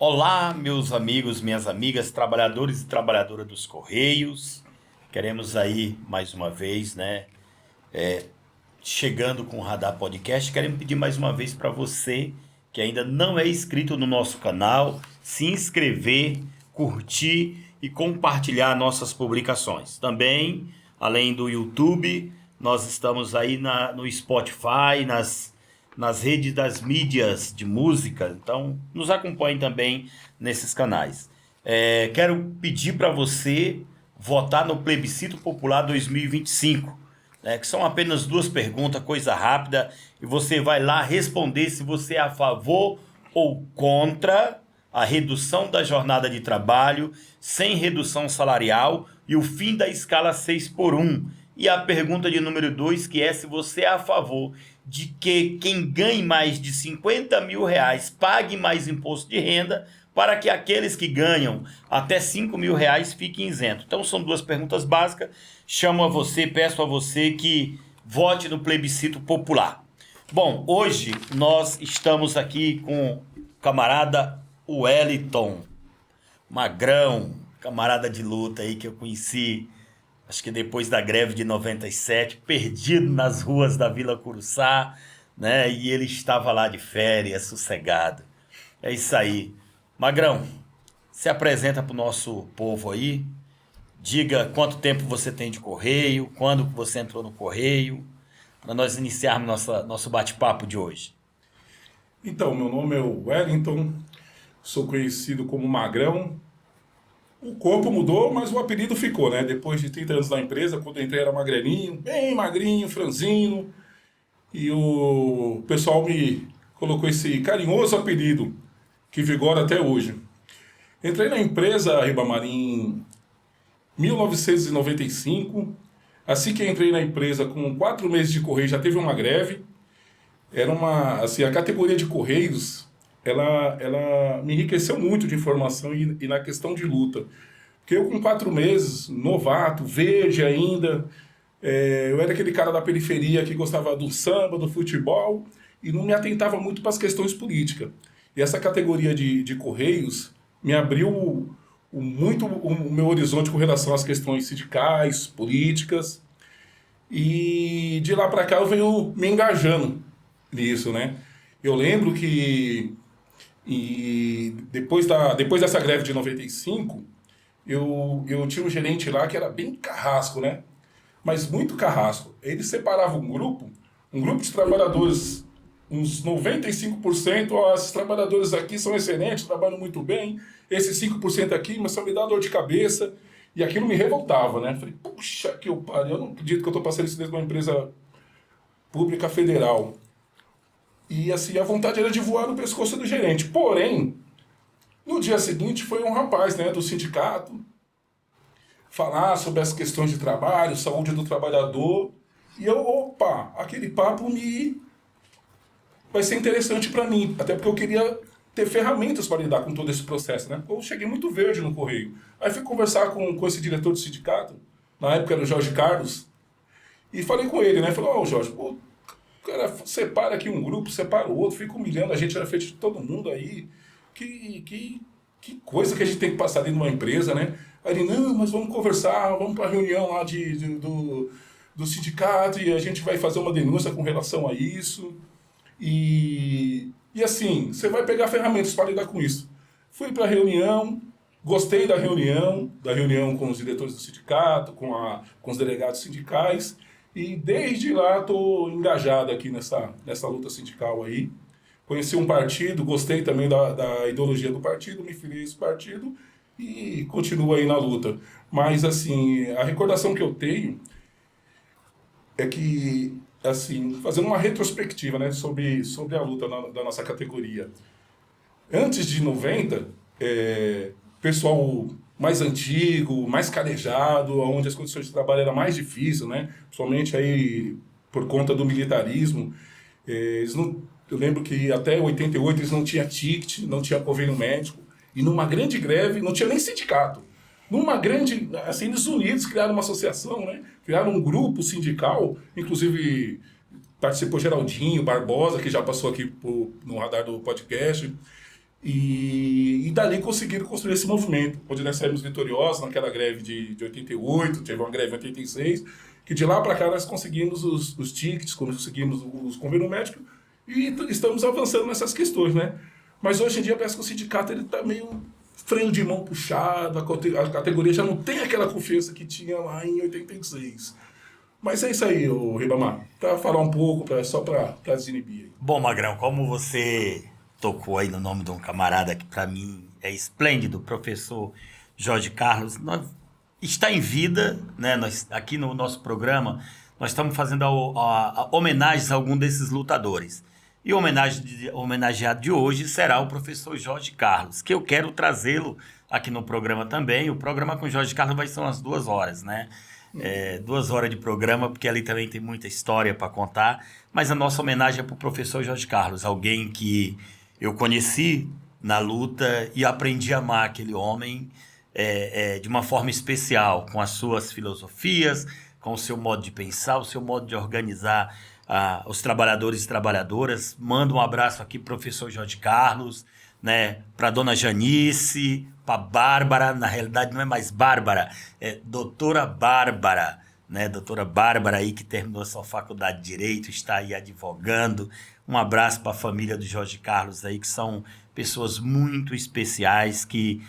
Olá, meus amigos, minhas amigas, trabalhadores e trabalhadoras dos Correios. Queremos aí, mais uma vez, chegando com o Radar Podcast, queremos pedir mais uma vez para você que ainda não é inscrito no nosso canal, se inscrever, curtir e compartilhar nossas publicações. Também, além do YouTube, nós estamos aí no Spotify, nas redes das mídias de música, então nos acompanhe também nesses canais. Quero pedir para você votar no Plebiscito Popular 2025, que são apenas 2 perguntas, coisa rápida, e você vai lá responder se você é a favor ou contra a redução da jornada de trabalho, sem redução salarial e o fim da escala 6x1. E a pergunta de número 2, que é se você é a favor de que quem ganhe mais de 50 mil reais pague mais imposto de renda para que aqueles que ganham até 5 mil reais fiquem isentos. Então são 2 perguntas básicas. Peço a você que vote no plebiscito popular. Bom, hoje nós estamos aqui com o camarada Wellington Magrão, camarada de luta aí que eu conheci, acho que depois da greve de 97, perdido nas ruas da Vila Curuçá, né? E ele estava lá de férias, sossegado. É isso aí. Magrão, se apresenta para o nosso povo aí. Diga quanto tempo você tem de Correio, quando você entrou no Correio, para nós iniciarmos nosso bate-papo de hoje. Então, meu nome é Wellington, sou conhecido como Magrão. O corpo mudou, mas o apelido ficou, né? Depois de 30 anos na empresa, quando eu entrei era magrelinho, bem magrinho, franzino. E o pessoal me colocou esse carinhoso apelido, que vigora até hoje. Entrei na empresa, Ribamar, em 1995. Assim que entrei na empresa, com 4 meses de Correio, já teve uma greve. Era a categoria de Correios, ela me enriqueceu muito de informação e na questão de luta. Porque eu com 4 meses, novato, verde ainda, eu era aquele cara da periferia que gostava do samba, do futebol, e não me atentava muito para as questões políticas. E essa categoria de Correios me abriu muito o meu horizonte com relação às questões sindicais, políticas, e de lá para cá eu venho me engajando nisso, né? Eu lembro que depois dessa greve de 95, eu tinha um gerente lá que era bem carrasco, né? Mas muito carrasco. Ele separava um grupo de trabalhadores, uns 95%, esses trabalhadores aqui são excelentes, trabalham muito bem, esses 5% aqui, mas só me dá dor de cabeça. E aquilo me revoltava, né? Falei, puxa que eu pariu, eu não acredito que eu estou passando isso dentro de uma empresa pública federal. E assim, a vontade era de voar no pescoço do gerente. Porém, no dia seguinte foi um rapaz, né, do sindicato falar sobre as questões de trabalho, saúde do trabalhador. E eu, aquele papo vai ser interessante para mim. Até porque eu queria ter ferramentas para lidar com todo esse processo, né? Eu cheguei muito verde no Correio. Aí fui conversar com esse diretor do sindicato, na época era o Jorge Carlos, e falei com ele, né? Falei, Jorge, o cara separa aqui um grupo, separa o outro, fica humilhando a gente, era feito de todo mundo aí. Que coisa que a gente tem que passar dentro de uma empresa, né? Aí ele, não, mas vamos conversar, vamos para a reunião lá do sindicato e a gente vai fazer uma denúncia com relação a isso. E assim, você vai pegar ferramentas para lidar com isso. Fui para a reunião, gostei da reunião com os diretores do sindicato, com os delegados sindicais, e desde lá estou engajado aqui nessa luta sindical aí. Conheci um partido, gostei também da ideologia do partido, me filiei a esse partido e continuo aí na luta. Mas assim, a recordação que eu tenho é que, assim, fazendo uma retrospectiva, né, sobre a luta da nossa categoria. Antes de 90, pessoal mais antigo, mais calejado, onde as condições de trabalho eram mais difíceis, né, principalmente aí por conta do militarismo, eu lembro que até 88 eles não tinham ticket, não tinha convênio médico, e numa grande greve não tinha nem sindicato. Numa grande, assim, eles unidos criaram uma associação, né? Criaram um grupo sindical, inclusive participou Geraldinho Barbosa, que já passou aqui no radar do podcast. E dali conseguiram construir esse movimento, onde nós saímos vitoriosos naquela greve de 88, teve uma greve em 86, que de lá para cá nós conseguimos os tickets, conseguimos os convênios médicos e estamos avançando nessas questões, né? Mas hoje em dia parece que o sindicato está meio freio de mão puxado, a categoria já não tem aquela confiança que tinha lá em 86. Mas é isso aí, ô Ribamar. Para falar um pouco, só para desinibir aí. Bom, Magrão, como você tocou aí no nome de um camarada que para mim é esplêndido, professor Jorge Carlos, está em vida, né? Nós, aqui no nosso programa, nós estamos fazendo a homenagens a algum desses lutadores. E o homenageado de hoje será o professor Jorge Carlos, que eu quero trazê-lo aqui no programa também. O programa com o Jorge Carlos vai ser umas 2 horas, né? 2 horas de programa, porque ali também tem muita história para contar. Mas a nossa homenagem é para o professor Jorge Carlos, alguém que eu conheci na luta e aprendi a amar aquele homem de uma forma especial, com as suas filosofias, com o seu modo de pensar, o seu modo de organizar os trabalhadores e trabalhadoras. Mando um abraço aqui para o professor Jorge Carlos, né, para a dona Janice, para a Bárbara, na realidade não é mais Bárbara, é doutora Bárbara, né, doutora Bárbara aí que terminou sua faculdade de Direito, está aí advogando. Um abraço para a família do Jorge Carlos aí, que são pessoas muito especiais, que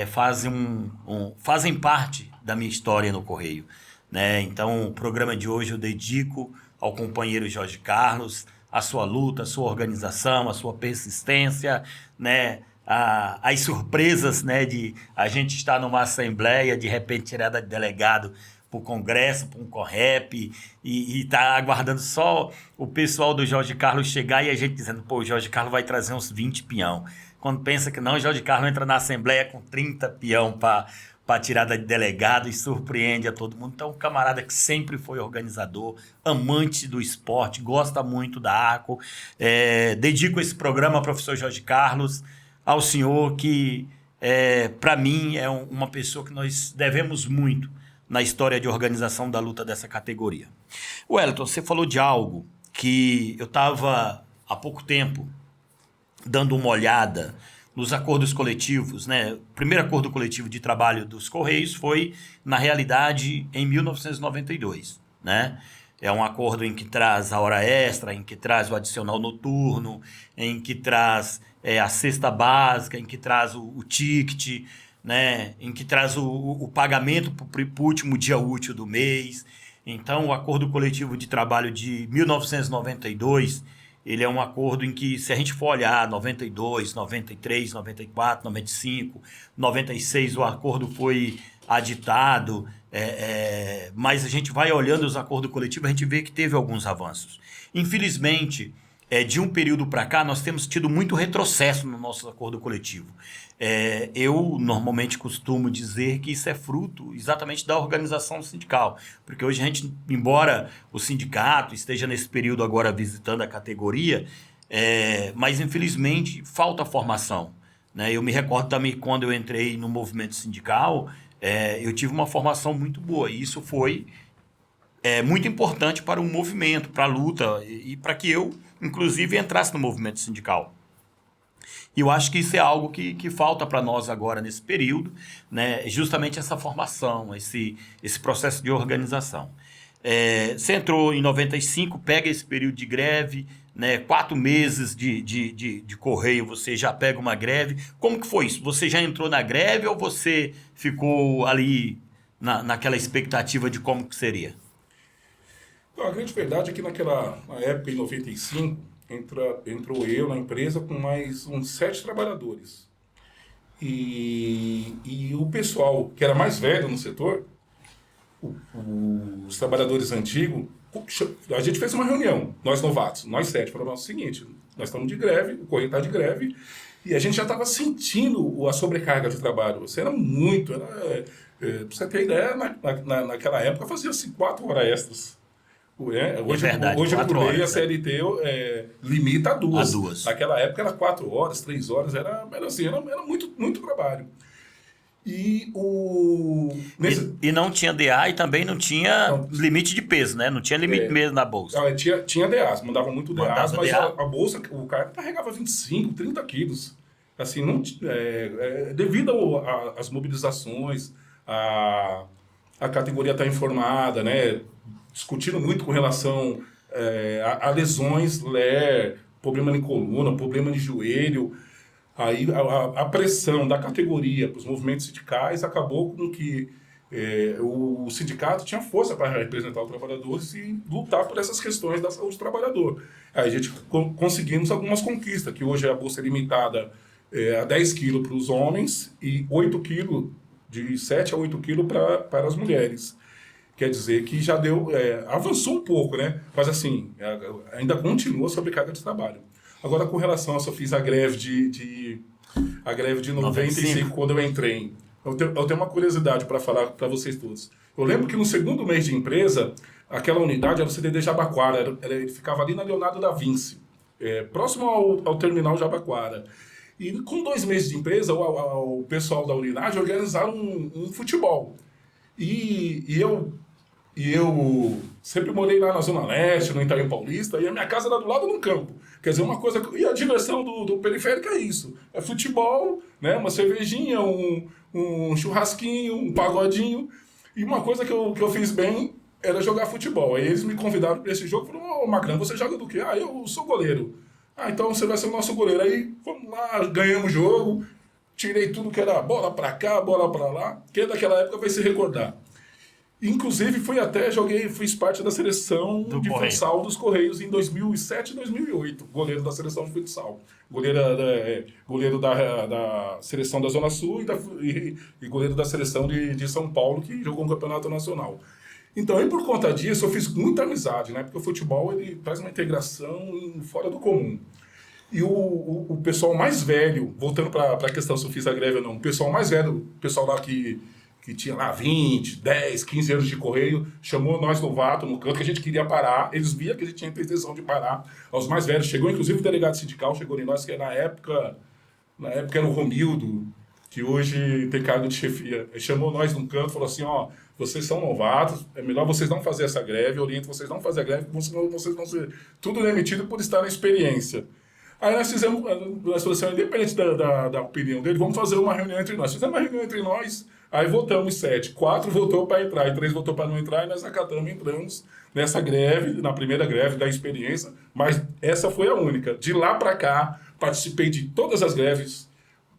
fazem parte da minha história no Correio, né? Então, o programa de hoje eu dedico ao companheiro Jorge Carlos, a sua luta, a sua organização, a sua persistência, né? As surpresas, né, de a gente estar numa assembleia, de repente tirada de delegado para o Congresso, para um CONREP, e tá aguardando só o pessoal do Jorge Carlos chegar e a gente dizendo, pô, o Jorge Carlos vai trazer uns 20 peão. Quando pensa que não, o Jorge Carlos entra na Assembleia com 30 peão para tirada de delegado e surpreende a todo mundo. Então, um camarada que sempre foi organizador, amante do esporte, gosta muito da ARCO. Dedico esse programa ao professor Jorge Carlos, ao senhor que, para mim, é uma pessoa que nós devemos muito na história de organização da luta dessa categoria. Wellington, você falou de algo que eu estava há pouco tempo dando uma olhada nos acordos coletivos, né? O primeiro acordo coletivo de trabalho dos Correios foi, na realidade, em 1992, né? É um acordo em que traz a hora extra, em que traz o adicional noturno, em que traz a cesta básica, em que traz o ticket, né? Em que traz o pagamento para o último dia útil do mês. Então, o acordo coletivo de trabalho de 1992, ele é um acordo em que, se a gente for olhar 92, 93, 94, 95, 96, o acordo foi aditado, mas a gente vai olhando os acordos coletivos, a gente vê que teve alguns avanços. Infelizmente, de um período para cá, nós temos tido muito retrocesso no nosso acordo coletivo. Eu normalmente costumo dizer que isso é fruto exatamente da organização sindical, porque hoje a gente, embora o sindicato esteja nesse período agora visitando a categoria, mas infelizmente falta formação, né? Eu me recordo também quando eu entrei no movimento sindical, eu tive uma formação muito boa e isso foi muito importante para o movimento, para a luta e para que eu, inclusive, entrasse no movimento sindical. E eu acho que isso é algo que falta para nós agora nesse período, né? Justamente essa formação, esse processo de organização. Você entrou em 95, pega esse período de greve, né? 4 meses de Correio, você já pega uma greve. Como que foi isso? Você já entrou na greve ou você ficou ali naquela expectativa de como que seria? Então, a grande verdade é que na época, em 95, entrou eu na empresa com mais uns 7 trabalhadores. E o pessoal que era mais velho no setor, os trabalhadores antigos, a gente fez uma reunião, nós novatos, nós 7, falamos o seguinte, nós estamos de greve, o Correio está de greve, e a gente já estava sentindo a sobrecarga de trabalho. Você era muito, para você ter ideia, naquela época fazia-se 4 horas extras. Hoje por lei a CLT limita a 2. Naquela época era 4 horas, 3 horas, era muito, muito trabalho. E não tinha DA e também não tinha limite de peso, né? Não tinha limite mesmo na bolsa. Tinha DAs, mandava muito DAs, mas a bolsa, o cara carregava 25, 30 quilos. assim, não, devido às mobilizações, a categoria está informada, né? Discutindo muito com relação a lesões, problema em coluna, problema de joelho. Aí a pressão da categoria para os movimentos sindicais acabou com que o sindicato tinha força para representar os trabalhadores e lutar por essas questões da saúde do trabalhador. Aí a gente conseguimos algumas conquistas, que hoje a bolsa é limitada a 10 quilos para os homens e 8 quilos, de 7 a 8 quilos para as mulheres. Quer dizer que já avançou um pouco, né? Mas assim, ainda continua sobre carga de trabalho. Agora, com relação a eu fiz a greve de 95, quando eu entrei. Eu tenho uma curiosidade para falar para vocês todos. Eu lembro que no segundo mês de empresa, aquela unidade era o CDD Jabaquara. Ele ficava ali na Leonardo da Vinci, próximo ao terminal Jabaquara. E com 2 meses de empresa, o pessoal da unidade organizaram um futebol. E eu sempre morei lá na Zona Leste, no Itaim Paulista, e a minha casa era do lado de um campo. Quer dizer, uma coisa... E a diversão do periférico é isso. É futebol, né? Uma cervejinha, um churrasquinho, um pagodinho. E uma coisa que eu fiz bem era jogar futebol. Aí eles me convidaram para esse jogo e falaram: ô, Magrão, você joga do quê? Ah, eu sou goleiro. Ah, então você vai ser o nosso goleiro. Aí, vamos lá, ganhamos o jogo. Tirei tudo que era bola para cá, bola para lá. Quem é daquela época vai se recordar. Inclusive, fiz parte da seleção de futsal dos Correios em 2007 e 2008. Goleiro da seleção de futsal. Goleiro da seleção da Zona Sul e goleiro da seleção de São Paulo, que jogou um campeonato nacional. Então, e por conta disso, eu fiz muita amizade, né? Porque o futebol ele traz uma integração fora do comum. E o pessoal mais velho, voltando para a questão se eu fiz a greve ou não, o pessoal mais velho, o pessoal lá que tinha lá 20, 10, 15 anos de correio, chamou nós novatos no canto que a gente queria parar, eles viam que a gente tinha intenção de parar. Aos mais velhos, chegou inclusive o delegado sindical, chegou em nós, que na época era o Romildo, que hoje tem cargo de chefia. Ele chamou nós num canto e falou assim: ó, vocês são novatos, é melhor vocês não fazer essa greve, eu oriento vocês não fazer a greve, porque vocês vão ser tudo demitido por estar na experiência. Aí nós falamos assim, independente da opinião dele, vamos fazer uma reunião entre nós. Fizemos uma reunião entre nós, aí votamos 7. 4 votou para entrar e 3 votou para não entrar, e nós acatamos e entramos nessa greve, na primeira greve da experiência, mas essa foi a única. De lá para cá, participei de todas as greves,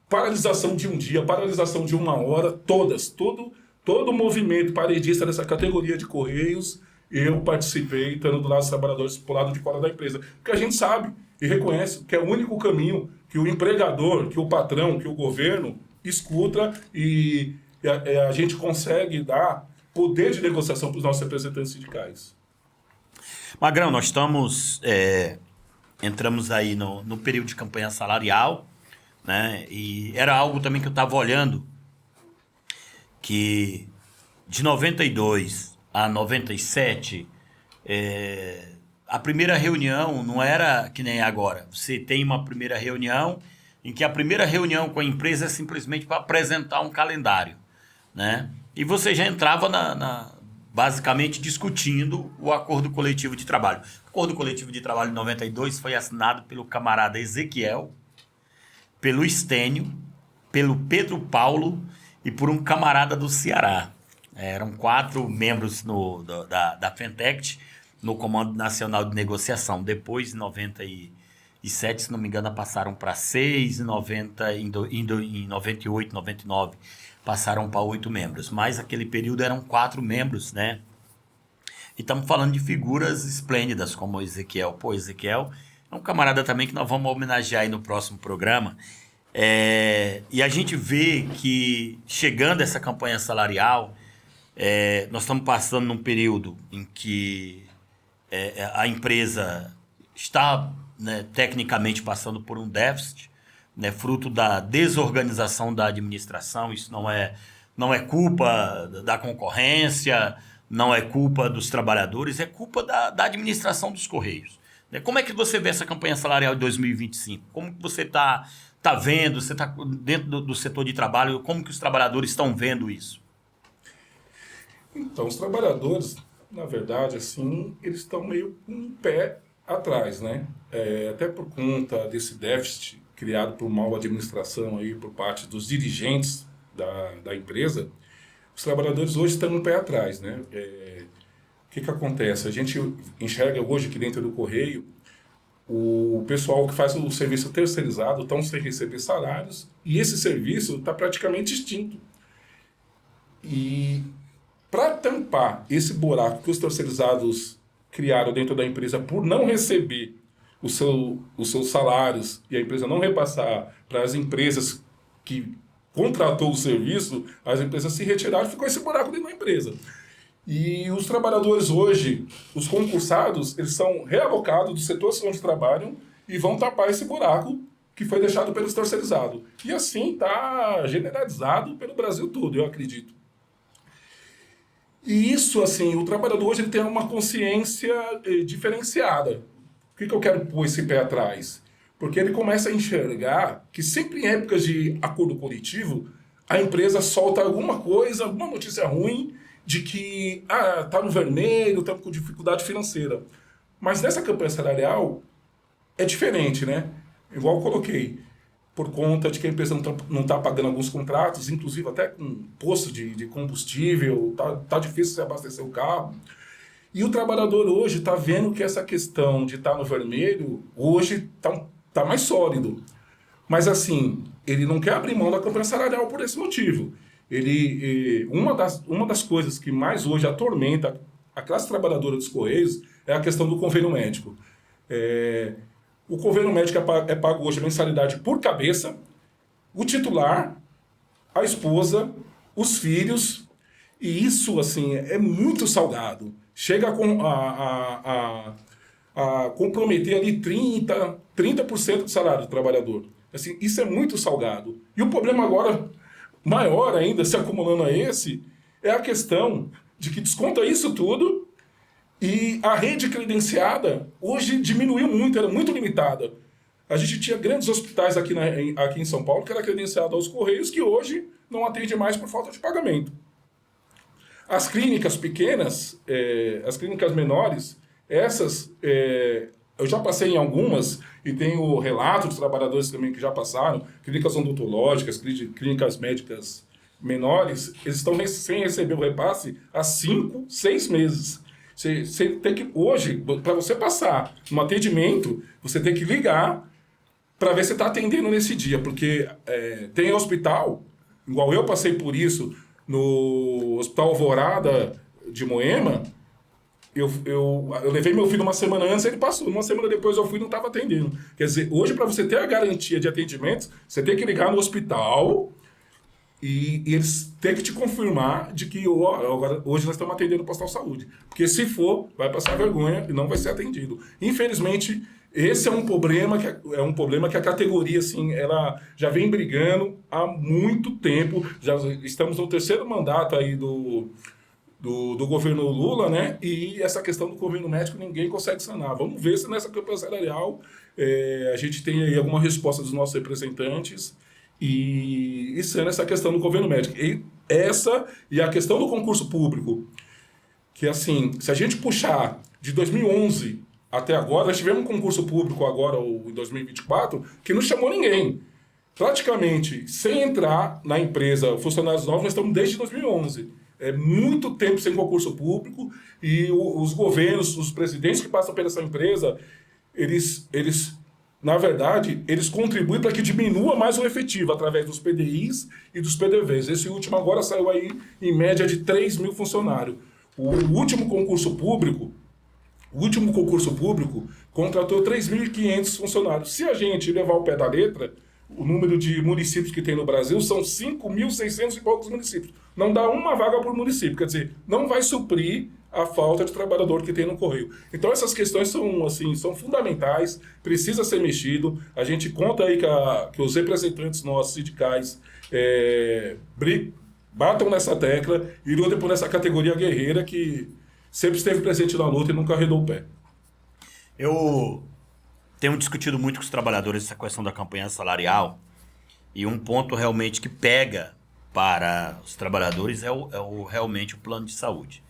paralisação de um dia, paralisação de 1 hora, todas, todo o movimento paredista dessa categoria de Correios, eu participei, estando do lado dos trabalhadores, pro lado de fora da empresa. Porque a gente sabe e reconhece que é o único caminho que o empregador, que o patrão, que o governo escuta e a gente consegue dar poder de negociação para os nossos representantes sindicais. Magrão, nós entramos aí no período de campanha salarial, né? E era algo também que eu estava olhando, que de 92 a 97, a primeira reunião não era que nem agora. Você tem uma primeira reunião em que a primeira reunião com a empresa é simplesmente para apresentar um calendário, né? E você já entrava basicamente discutindo o acordo coletivo de trabalho. O acordo coletivo de trabalho de 92 foi assinado pelo camarada Ezequiel, pelo Estênio, pelo Pedro Paulo e por um camarada do Ceará. Eram 4 membros da Fentect no Comando Nacional de Negociação. Depois, em 97, se não me engano, passaram para 6, em 98, 99, passaram para 8 membros. Mas aquele período eram 4 membros, né? E estamos falando de figuras esplêndidas, como o Ezequiel. Pô, Ezequiel é um camarada também que nós vamos homenagear aí no próximo programa. E a gente vê que, chegando essa campanha salarial, nós estamos passando num período em que a empresa está, né, tecnicamente passando por um déficit, né, fruto da desorganização da administração. Isso não é culpa da concorrência, não é culpa dos trabalhadores, é culpa da administração dos Correios. Né? Como é que você vê essa campanha salarial de 2025? Como que você está vendo? Você está dentro do setor de trabalho, como que os trabalhadores estão vendo isso? Então, os trabalhadores, na verdade, assim, eles estão meio com um pé atrás, né? Até por conta desse déficit criado por mal administração aí por parte dos dirigentes da empresa, os trabalhadores hoje estão um pé atrás, né? O que acontece? A gente enxerga hoje aqui dentro do Correio o pessoal que faz o serviço terceirizado estão sem receber salários e esse serviço está praticamente extinto. E para tampar esse buraco que os terceirizados criaram dentro da empresa por não receber os seus salários e a empresa não repassar para as empresas que contratou o serviço, as empresas se retiraram e ficou esse buraco dentro da empresa. E os trabalhadores hoje, os concursados, eles são realocados dos setores onde trabalham e vão tapar esse buraco que foi deixado pelos terceirizados. E assim está generalizado pelo Brasil todo, eu acredito. E isso, assim, o trabalhador hoje ele tem uma consciência diferenciada. Por que eu quero pôr esse pé atrás? Porque ele começa a enxergar que sempre em épocas de acordo coletivo, a empresa solta alguma coisa, alguma notícia ruim, de que tá no vermelho, estamos com dificuldade financeira. Mas nessa campanha salarial é diferente, né? Igual eu coloquei, por conta de que a empresa não tá pagando alguns contratos, inclusive até com posto de combustível, tá difícil você abastecer o carro. E o trabalhador hoje está vendo que essa questão de estar no vermelho, hoje tá mais sólido. Mas assim, ele não quer abrir mão da campanha salarial por esse motivo. Uma das coisas que mais hoje atormenta a classe trabalhadora dos Correios é a questão do convênio médico. O convênio médico é pago hoje mensalidade por cabeça, o titular, a esposa, os filhos, e isso assim é muito salgado. Chega a comprometer ali 30% do salário do trabalhador. Assim, isso é muito salgado. E o problema agora maior ainda, se acumulando a esse, é a questão de que desconta isso tudo e a rede credenciada hoje diminuiu muito, era muito limitada. A gente tinha grandes hospitais aqui em São Paulo que era credenciado aos Correios, que hoje não atende mais por falta de pagamento. As clínicas pequenas, as clínicas menores, essas, eu já passei em algumas e tenho relato de trabalhadores também que já passaram, clínicas odontológicas, clínicas médicas menores, eles estão sem receber o repasse há 5, 6 meses. Você tem que, hoje, para você passar no atendimento, você tem que ligar para ver se está atendendo nesse dia, porque tem hospital, igual eu passei por isso, no Hospital Alvorada de Moema, eu levei meu filho uma semana antes, ele passou. Uma semana depois eu fui e não estava atendendo. Quer dizer, hoje para você ter a garantia de atendimento, você tem que ligar no hospital e eles têm que te confirmar de que agora, hoje nós estamos atendendo o Postal Saúde. Porque se for, vai passar vergonha e não vai ser atendido. Infelizmente, esse é um problema que a categoria assim, ela já vem brigando há muito tempo. Já estamos no 3º mandato aí do governo Lula, né? E essa questão do convênio médico ninguém consegue sanar. Vamos ver se nessa campanha salarial a gente tem aí alguma resposta dos nossos representantes e sana essa questão do convênio médico. E a questão do concurso público, que assim, se a gente puxar de 2011 até agora, nós tivemos um concurso público agora, em 2024, que não chamou ninguém. Praticamente, sem entrar na empresa funcionários novos, nós estamos desde 2011. É muito tempo sem concurso público e os governos, os presidentes que passam por essa empresa, eles na verdade, eles contribuem para que diminua mais o efetivo através dos PDIs e dos PDVs. Esse último agora saiu aí em média de 3 mil funcionários. O último concurso público contratou 3.500 funcionários. Se a gente levar o pé da letra, o número de municípios que tem no Brasil são 5.600 e poucos municípios. Não dá uma vaga por município, quer dizer, não vai suprir a falta de trabalhador que tem no Correio. Então essas questões são fundamentais, precisa ser mexido. A gente conta aí que os representantes nossos sindicais batam nessa tecla e lutem por essa categoria guerreira que sempre esteve presente na luta e nunca arredou o pé. Eu tenho discutido muito com os trabalhadores essa questão da campanha salarial e um ponto realmente que pega para os trabalhadores realmente o plano de saúde.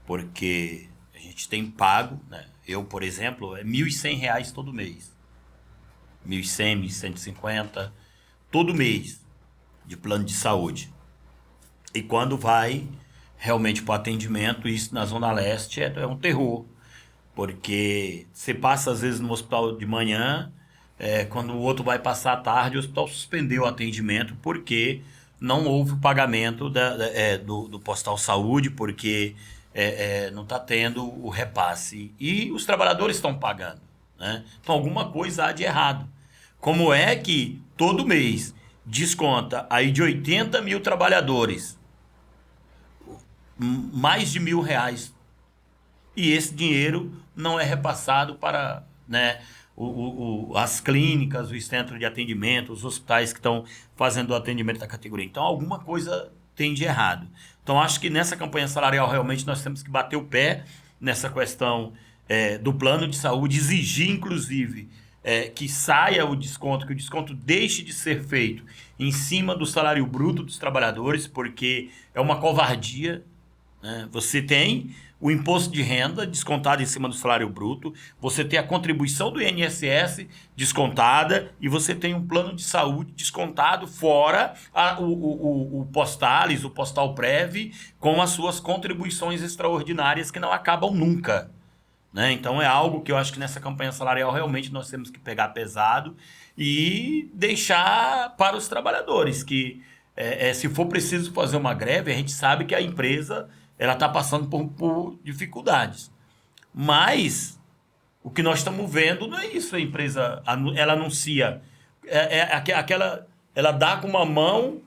Porque a gente tem pago, né? Eu, por exemplo, é R$ 1.100 todo mês. 1.100, 1.150, todo mês de plano de saúde. E quando vai realmente para o atendimento, isso na Zona Leste é um terror. Porque você passa às vezes no hospital de manhã, quando o outro vai passar à tarde, o hospital suspendeu o atendimento porque não houve o pagamento do postal saúde, porque não está tendo o repasse. E os trabalhadores estão pagando, né? Então alguma coisa há de errado. Como é que todo mês desconta aí de 80 mil trabalhadores mais de R$ 1.000 e esse dinheiro não é repassado para, né, as clínicas, os centros de atendimento, os hospitais que estão fazendo o atendimento da categoria. Então, alguma coisa tem de errado. Então, acho que nessa campanha salarial, realmente, nós temos que bater o pé nessa questão do plano de saúde, exigir, inclusive, que saia o desconto, que o desconto deixe de ser feito em cima do salário bruto dos trabalhadores, porque é uma covardia, né? Você tem o imposto de renda descontado em cima do salário bruto, você tem a contribuição do INSS descontada e você tem um plano de saúde descontado fora o Postalis, o Postal Prev, com as suas contribuições extraordinárias que não acabam nunca, né? Então é algo que eu acho que nessa campanha salarial realmente nós temos que pegar pesado e deixar para os trabalhadores que se for preciso fazer uma greve, a gente sabe que a empresa ela está passando por dificuldades. Mas o que nós estamos vendo não é isso. A empresa ela anuncia, ela dá com uma mão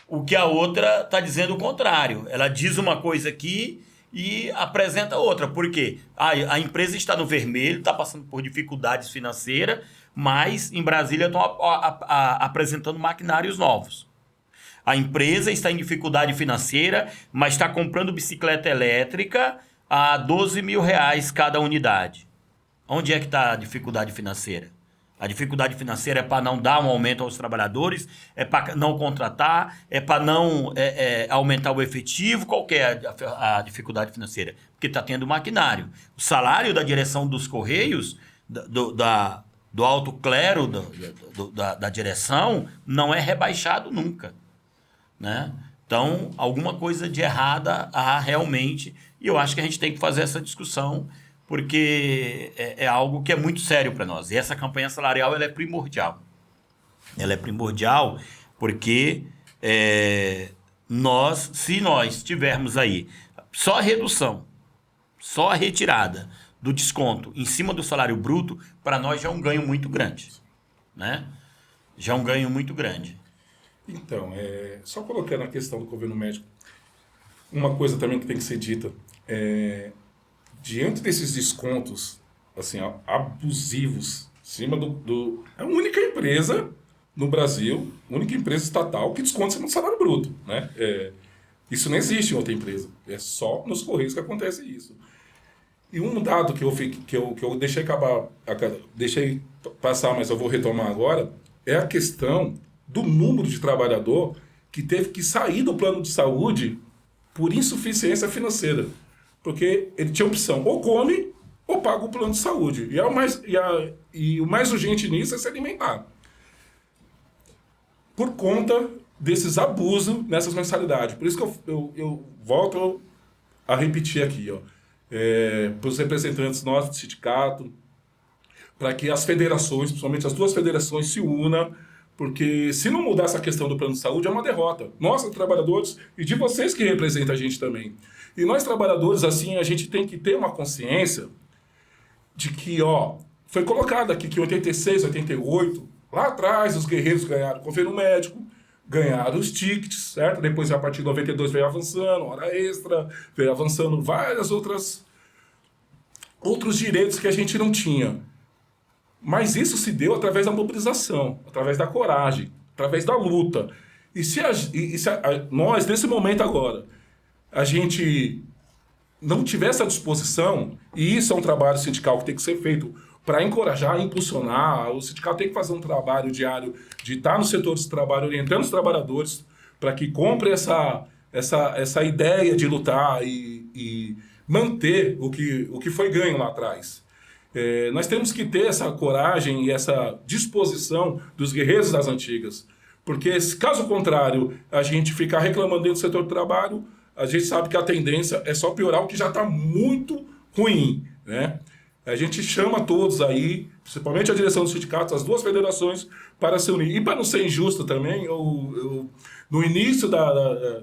o que a outra está dizendo o contrário. Ela diz uma coisa aqui e apresenta outra. Por quê? A empresa está no vermelho, está passando por dificuldades financeiras, mas em Brasília estão apresentando maquinários novos. A empresa está em dificuldade financeira, mas está comprando bicicleta elétrica a R$ 12.000 cada unidade. Onde é que está a dificuldade financeira? A dificuldade financeira é para não dar um aumento aos trabalhadores, é para não contratar, é para não aumentar o efetivo. Qual que é a dificuldade financeira? Porque está tendo maquinário. O salário da direção dos Correios, do alto clero da direção, não é rebaixado nunca, né? Então, alguma coisa de errada há realmente, e eu acho que a gente tem que fazer essa discussão, porque é algo que é muito sério para nós. E essa campanha salarial ela é primordial. Ela é primordial porque se nós tivermos aí só a redução, só a retirada do desconto em cima do salário bruto, para nós já é um ganho muito grande, né? Já é um ganho muito grande. Então, só colocando a questão do governo médico, uma coisa também que tem que ser dita, diante desses descontos assim, abusivos, em cima é a única empresa no Brasil, única empresa estatal que desconta em cima do salário bruto, né? Isso não existe em outra empresa, é só nos Correios que acontece isso. E um dado que eu deixei passar, mas eu vou retomar agora, é a questão do número de trabalhador que teve que sair do plano de saúde por insuficiência financeira. Porque ele tinha opção, ou come ou paga o plano de saúde. E o mais urgente nisso é se alimentar. Por conta desses abusos nessas mensalidades. Por isso que eu volto a repetir aqui, para os representantes nossos do sindicato, para que as federações, principalmente as duas federações, se unam, porque se não mudar essa questão do plano de saúde é uma derrota. Nós, trabalhadores, e de vocês que representam a gente também. E nós, trabalhadores, assim, a gente tem que ter uma consciência de que, foi colocado aqui que em 86, 88, lá atrás os guerreiros ganharam o governo médico, ganharam os tickets, certo? Depois, a partir de 92, veio avançando, hora extra, veio avançando várias outros direitos que a gente não tinha. Mas isso se deu através da mobilização, através da coragem, através da luta. E se nós, nesse momento agora, a gente não tiver essa disposição, e isso é um trabalho sindical que tem que ser feito para encorajar, impulsionar, o sindicato tem que fazer um trabalho diário de estar no setor de trabalho, orientando os trabalhadores para que comprem essa ideia de lutar e manter o que foi ganho lá atrás. Nós temos que ter essa coragem e essa disposição dos guerreiros das antigas. Porque, caso contrário, a gente ficar reclamando dentro do setor do trabalho, a gente sabe que a tendência é só piorar o que já está muito ruim, né? A gente chama todos aí, principalmente a direção do sindicato, as duas federações, para se unir. E para não ser injusto também, no início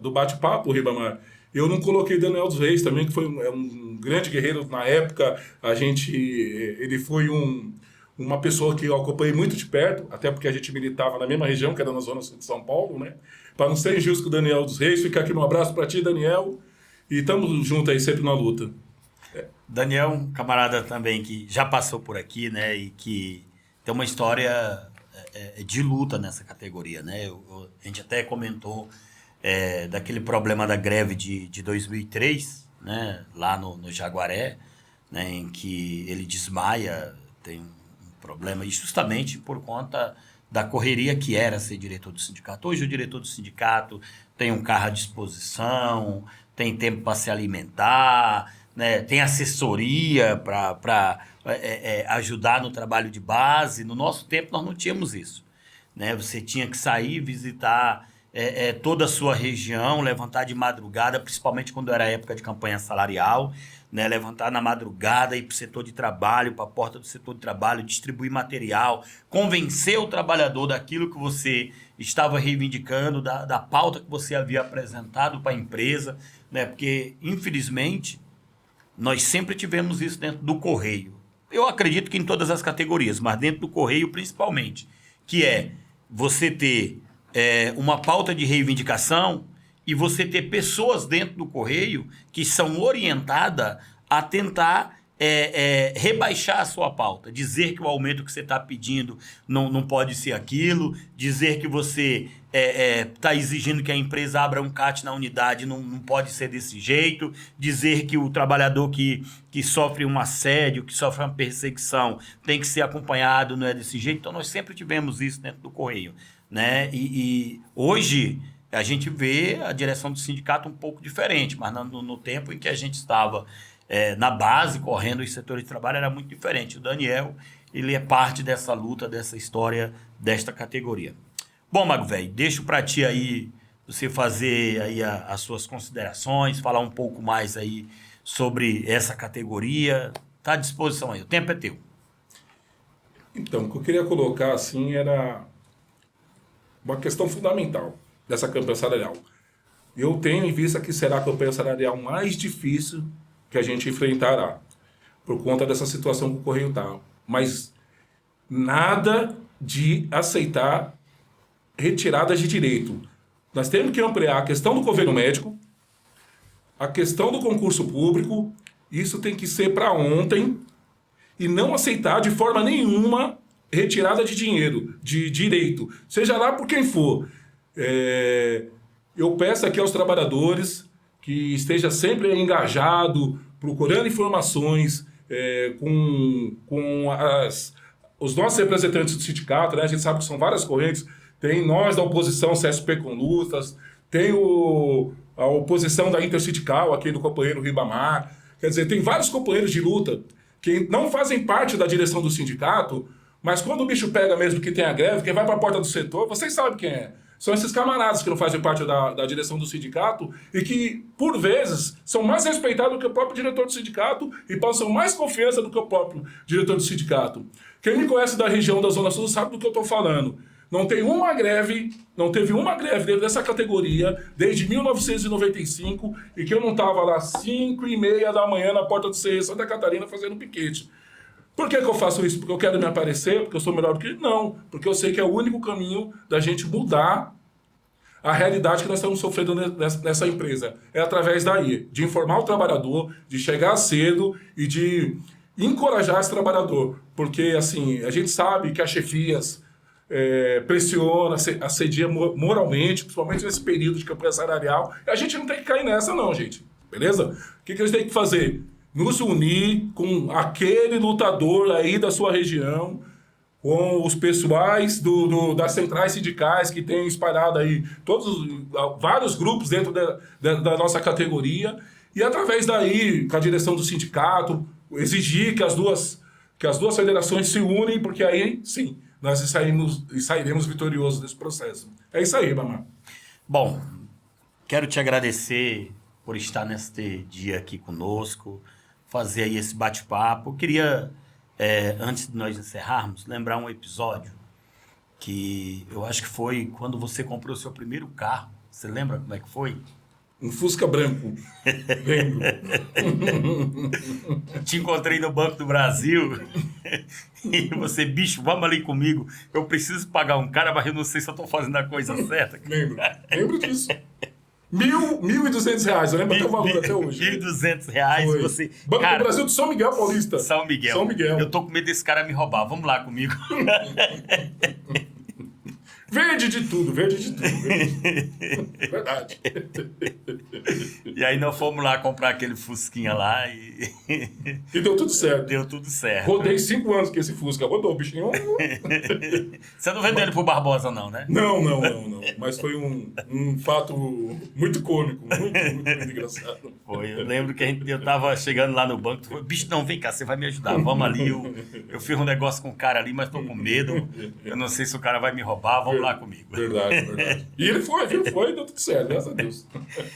do bate-papo, Ribamar, eu não coloquei Daniel dos Reis também, que foi um grande guerreiro na época. Ele foi uma pessoa que eu acompanhei muito de perto, até porque a gente militava na mesma região, que era na zona sul de São Paulo, né? Para não ser injusto com o Daniel dos Reis, fica aqui um abraço para ti, Daniel, e estamos juntos aí sempre na luta. Daniel, um camarada também que já passou por aqui, né, e que tem uma história de luta nessa categoria, né? A gente até comentou daquele problema da greve de 2003, né, lá no Jaguaré, né, em que ele desmaia, tem um problema, e justamente por conta da correria que era ser diretor do sindicato. Hoje o diretor do sindicato tem um carro à disposição, tem tempo para se alimentar, né, tem assessoria para ajudar no trabalho de base. No nosso tempo nós não tínhamos isso, né? Você tinha que sair, visitar toda a sua região, levantar de madrugada, principalmente quando era época de campanha salarial, né? Levantar na madrugada, ir para o setor de trabalho, para a porta do setor de trabalho, distribuir material, convencer o trabalhador daquilo que você estava reivindicando, da pauta que você havia apresentado para a empresa, né? Porque, infelizmente, nós sempre tivemos isso dentro do Correio. Eu acredito que em todas as categorias, mas dentro do Correio principalmente, que é você ter uma pauta de reivindicação e você ter pessoas dentro do Correio que são orientadas a tentar rebaixar a sua pauta, dizer que o aumento que você está pedindo não pode ser aquilo, dizer que você está exigindo que a empresa abra um CAT na unidade, não pode ser desse jeito, dizer que o trabalhador que sofre um assédio, que sofre uma perseguição, tem que ser acompanhado, não é desse jeito. Então, nós sempre tivemos isso dentro do Correio, né? E hoje a gente vê a direção do sindicato um pouco diferente, mas no tempo em que a gente estava na base, correndo os setores de trabalho, era muito diferente. O Daniel, ele é parte dessa luta, dessa história, desta categoria. Bom, Mago Velho, deixo para ti aí, você fazer aí as suas considerações, falar um pouco mais aí sobre essa categoria. Está à disposição aí, o tempo é teu. Então, o que eu queria colocar, assim, era uma questão fundamental dessa campanha salarial. Eu tenho em vista que será a campanha salarial mais difícil que a gente enfrentará, por conta dessa situação que o Correio está. Mas nada de aceitar retiradas de direito. Nós temos que ampliar a questão do governo médico, a questão do concurso público. Isso tem que ser para ontem e não aceitar de forma nenhuma retirada de dinheiro, de direito, seja lá por quem for. Eu peço aqui aos trabalhadores que esteja sempre engajado, procurando informações com os nossos representantes do sindicato, né? A gente sabe que são várias correntes. Tem nós da oposição, CSP com lutas, tem a oposição da Intersindical, aqui do companheiro Ribamar. Quer dizer, tem vários companheiros de luta que não fazem parte da direção do sindicato, mas quando o bicho pega mesmo que tem a greve, quem vai para a porta do setor, vocês sabem quem é. São esses camaradas que não fazem parte da direção do sindicato e que, por vezes, são mais respeitados do que o próprio diretor do sindicato e passam mais confiança do que o próprio diretor do sindicato. Quem me conhece da região da Zona Sul sabe do que eu estou falando. Não teve uma greve dentro dessa categoria desde 1995 e que eu não estava lá às 5h30 da manhã na porta do CE Santa Catarina fazendo piquete. Por que eu faço isso? Porque eu quero me aparecer? Porque eu sou melhor do que ele? Não. Porque eu sei que é o único caminho da gente mudar a realidade que nós estamos sofrendo nessa empresa. É através daí, de informar o trabalhador, de chegar cedo e de encorajar esse trabalhador. Porque, assim, a gente sabe que as chefias pressiona, assedia moralmente, principalmente nesse período de campanha salarial. E a gente não tem que cair nessa, não, gente. Beleza? O que a gente tem que fazer? Nos unir com aquele lutador aí da sua região, com os pessoais das centrais sindicais que tem espalhado aí vários grupos dentro da nossa categoria, e através daí, com a direção do sindicato, exigir que que as duas federações se unem, porque aí, sim, nós sairemos vitoriosos desse processo. É isso aí, Bamar. Bom, quero te agradecer por estar neste dia aqui conosco, fazer aí esse bate-papo. Queria, antes de nós encerrarmos, lembrar um episódio que eu acho que foi quando você comprou o seu primeiro carro. Você lembra como é que foi? Um Fusca branco. Lembro. Te encontrei no Banco do Brasil e você, bicho, vamos ali comigo. Eu preciso pagar um cara, mas eu não sei se eu estou fazendo a coisa certa. Lembro disso. R$1.200, eu lembro até o valor até hoje. R$1.200, você... Banco do Brasil de São Miguel Paulista. São Miguel. Eu tô com medo desse cara me roubar. Vamos lá comigo. Verde de tudo. Verdade. E aí nós fomos lá comprar aquele Fusquinha lá e... E deu tudo certo. Deu tudo certo. Rodei 5 anos com esse Fusca. Rodou, bichinho. Você não vendeu ele pro Barbosa, não, né? Não. Mas foi um fato muito cômico, muito engraçado. Foi, eu lembro que eu tava chegando lá no banco, tu falou, bicho, não, vem cá, você vai me ajudar, vamos ali, eu fiz um negócio com o cara ali, mas tô com medo, eu não sei se o cara vai me roubar, vamos lá comigo. Verdade. E ele foi, deu tudo certo, graças a Deus.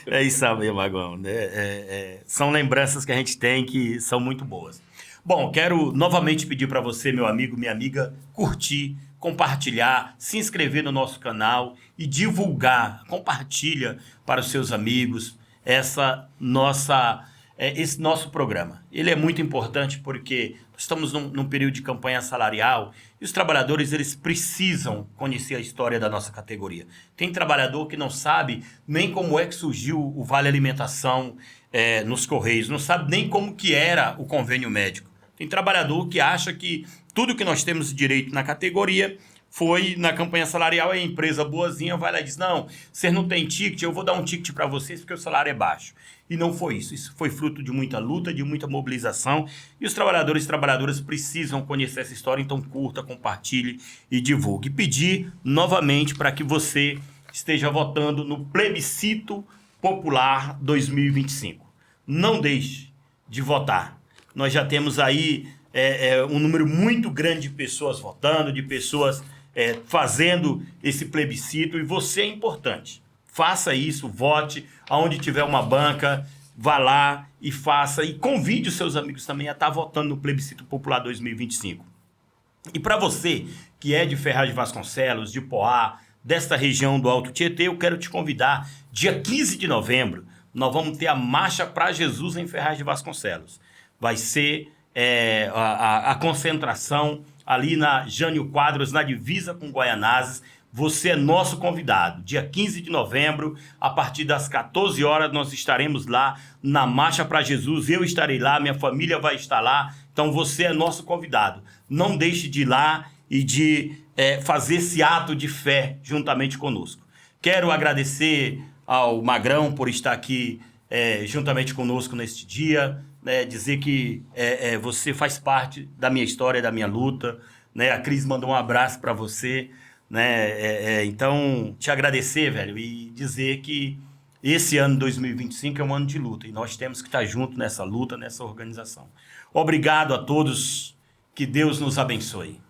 É isso aí, Magão, né? São lembranças que a gente tem que são muito boas. Bom, quero novamente pedir para você, meu amigo, minha amiga, curtir, compartilhar, se inscrever no nosso canal e divulgar, compartilha para os seus amigos esse nosso programa. Ele é muito importante porque estamos num período de campanha salarial e os trabalhadores eles precisam conhecer a história da nossa categoria. Tem trabalhador que não sabe nem como é que surgiu o Vale Alimentação nos Correios, não sabe nem como que era o convênio médico. Tem trabalhador que acha que tudo que nós temos de direito na categoria foi na campanha salarial, a empresa boazinha vai lá e diz, não, vocês não têm ticket, eu vou dar um ticket para vocês porque o salário é baixo. E não foi isso. Isso foi fruto de muita luta, de muita mobilização. E os trabalhadores e trabalhadoras precisam conhecer essa história, então curta, compartilhe e divulgue. E pedir novamente para que você esteja votando no Plebiscito Popular 2025. Não deixe de votar. Nós já temos aí um número muito grande de pessoas votando, de pessoas fazendo esse plebiscito, e você é importante. Faça isso, vote, aonde tiver uma banca, vá lá e faça, e convide os seus amigos também a estar votando no Plebiscito Popular 2025. E para você que é de Ferraz de Vasconcelos, de Poá, desta região do Alto Tietê, eu quero te convidar, dia 15 de novembro, nós vamos ter a Marcha para Jesus em Ferraz de Vasconcelos. Vai ser a concentração ali na Jânio Quadros, na divisa com Guaianazes. Você é nosso convidado. Dia 15 de novembro, a partir das 14 horas, nós estaremos lá na Marcha para Jesus. Eu estarei lá, minha família vai estar lá. Então, você é nosso convidado. Não deixe de ir lá e de fazer esse ato de fé juntamente conosco. Quero agradecer ao Magrão por estar aqui juntamente conosco neste dia. Dizer que você faz parte da minha história, da minha luta, né? A Cris mandou um abraço para você, né? Então, te agradecer, velho, e dizer que esse ano 2025 é um ano de luta e nós temos que estar juntos nessa luta, nessa organização. Obrigado a todos, que Deus nos abençoe.